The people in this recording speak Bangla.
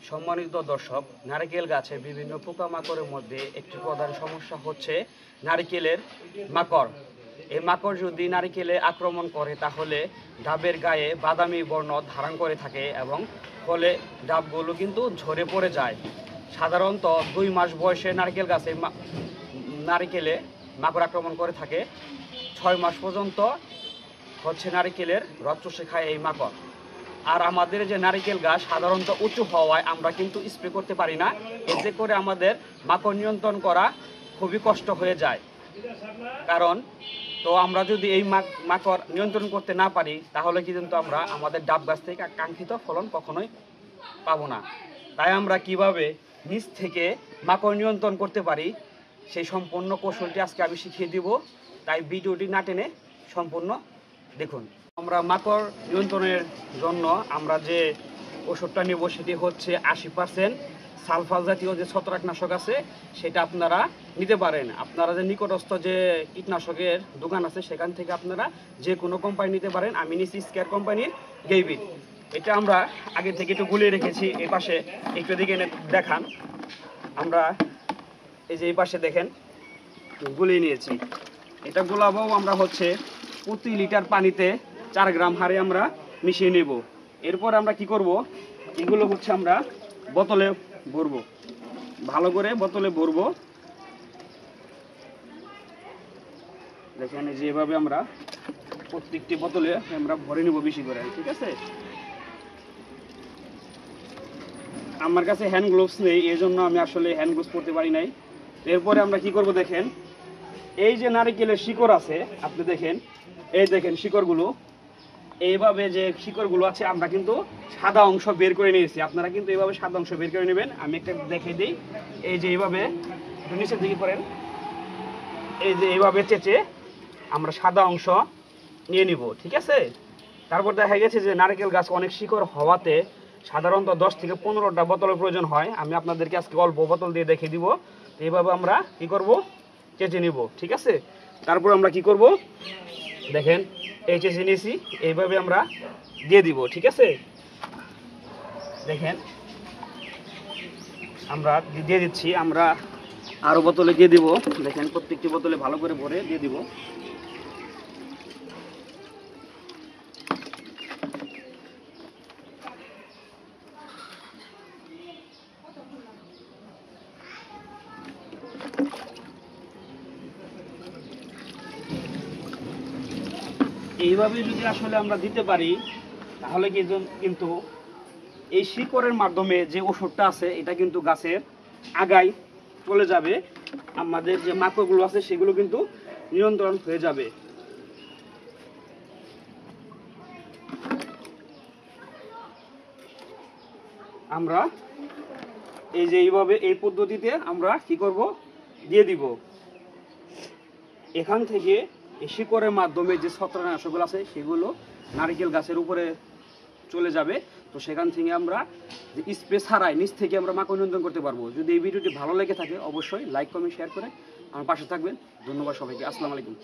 সম্মানিত দর্শক, নারকেল গাছে বিভিন্ন পোকামাকড়ের মধ্যে একটি প্রধান সমস্যা হচ্ছে নারকেলের মাকড়। এই মাকড় যদি নারকেলে আক্রমণ করে তাহলে ডাবের গায়ে বাদামি বর্ণ ধারণ করে থাকে এবং ফলে ডাবগুলো কিন্তু ঝরে পড়ে যায়। সাধারণত 2 মাস বয়সে নারকেল গাছে নারকেলে মাকড় আক্রমণ করে থাকে। 6 মাস পর্যন্ত হচ্ছে নারকেলের রস চুষে খায় এই মাকড়। আর আমাদের যে নারকেল গাছ সাধারণত উঁচু হওয়ায় আমরা কিন্তু স্প্রে করতে পারি না, এতে করে আমাদের মাকড় নিয়ন্ত্রণ করা খুবই কষ্ট হয়ে যায়। কারণ তো আমরা যদি এই মাকড় নিয়ন্ত্রণ করতে না পারি তাহলে কিন্তু আমরা আমাদের ডাব গাছ থেকে কাঙ্ক্ষিত ফলন কখনোই পাবো না। তাই আমরা কিভাবে নিচ থেকে মাকড় নিয়ন্ত্রণ করতে পারি সেই সম্পূর্ণ কৌশলটি আজকে আমি শিখিয়ে দিব। তাই ভিডিওটি না টেনে সম্পূর্ণ দেখুন। আমরা মাকড় নিয়ন্ত্রণের জন্য আমরা যে ওষুধটা নেব সেটি হচ্ছে 80% সালফার জাতীয় যে ছত্রাকনাশক আছে সেটা আপনারা নিতে পারেন। আপনারা যে নিকটস্থ যে কীটনাশকের দোকান আছে সেখান থেকে আপনারা যে কোনো কোম্পানি নিতে পারেন। আমি নিচ্ছি স্কয়ার কোম্পানির গেইবিট। এটা আমরা আগে থেকে একটু গুলিয়ে রেখেছি। এই পাশে একটু দিকে দেখান, আমরা এই যে এই পাশে দেখেন গুলিয়ে নিয়েছি। এটা গোলাবো আমরা হচ্ছে প্রতি লিটার পানিতে 4 গ্রাম হারে আমরা মিশিয়ে নেব। এরপর আমরা কি করব, এগুলো হচ্ছে আমরা বোতলে ভরবো, ভালো করে বোতলে ভরবো। দেখেন যে এভাবে আমরা প্রত্যেকটি বোতলে আমরা ভরে নেব বেশি করে, ঠিক আছে। আমার কাছে হ্যান্ড গ্লোভস নেই, এই জন্য আমি আসলে হ্যান্ড গ্লোভস পরতে পারি নাই। এরপরে আমরা কি করব দেখেন, এই যে নারকেলের শিকড় আছে আপনি দেখেন, এই দেখেন শিকড়গুলো, এইভাবে যে শিকড়গুলো আছে আমরা কিন্তু সাদা অংশ বের করে নিয়েছি। আপনারা কিন্তু এইভাবে সাদা অংশ বের করে নেবেন। আমি একটা দেখিয়ে দিই, এই যে এইভাবে নিচের দিকে করেন, এই যে এইভাবে চেঁচে আমরা সাদা অংশ নিয়ে নিব, ঠিক আছে। তারপর দেখা গেছে যে নারকেল গাছ অনেক শিকড় হওয়াতে সাধারণত 10 থেকে 15টা বোতলের প্রয়োজন হয়। আমি আপনাদেরকে আজকে অল্প বোতল দিয়ে দেখিয়ে দিব। এইভাবে আমরা কি করব, চেঁচে নিব, ঠিক আছে। তারপর আমরা কি করব দেখেন, এই চেঁচে নিয়েছি, এইভাবে আমরা দিয়ে দিব, ঠিক আছে। দেখেন আমরা দিয়ে দিচ্ছি, আমরা আরো বোতলে দিয়ে দিব। দেখেন প্রত্যেকটি বোতলে ভালো করে ভরে দিয়ে দিব। এইভাবে যদি আসলে আমরা দিতে পারি তাহলে কিন্তু এই শিকড়ের মাধ্যমে যে ওষুধটা আছে এটা কিন্তু গাছের আগায় চলে যাবে। আমাদের যে মাকড়গুলো আছে সেগুলো কিন্তু নিয়ন্ত্রণ হয়ে যাবে। আমরা এই যে এইভাবে এই পদ্ধতিতে আমরা কি করব, দিয়ে দিব। এখান থেকে এই শিকড়ের মাধ্যমে যে ছত্রাকনাশকগুলো আছে সেগুলো নারকেল গাছের উপরে চলে যাবে। তো সেখান থেকে আমরা যে স্প্রে ছাড়াই নিচ থেকে আমরা মাকড় নিয়ন্ত্রণ করতে পারবো। যদি এই ভিডিওটি ভালো লেগে থাকে অবশ্যই লাইক কমেন্ট শেয়ার করে আমার পাশে থাকবেন। ধন্যবাদ সবাইকে। আসসালামু আলাইকুম।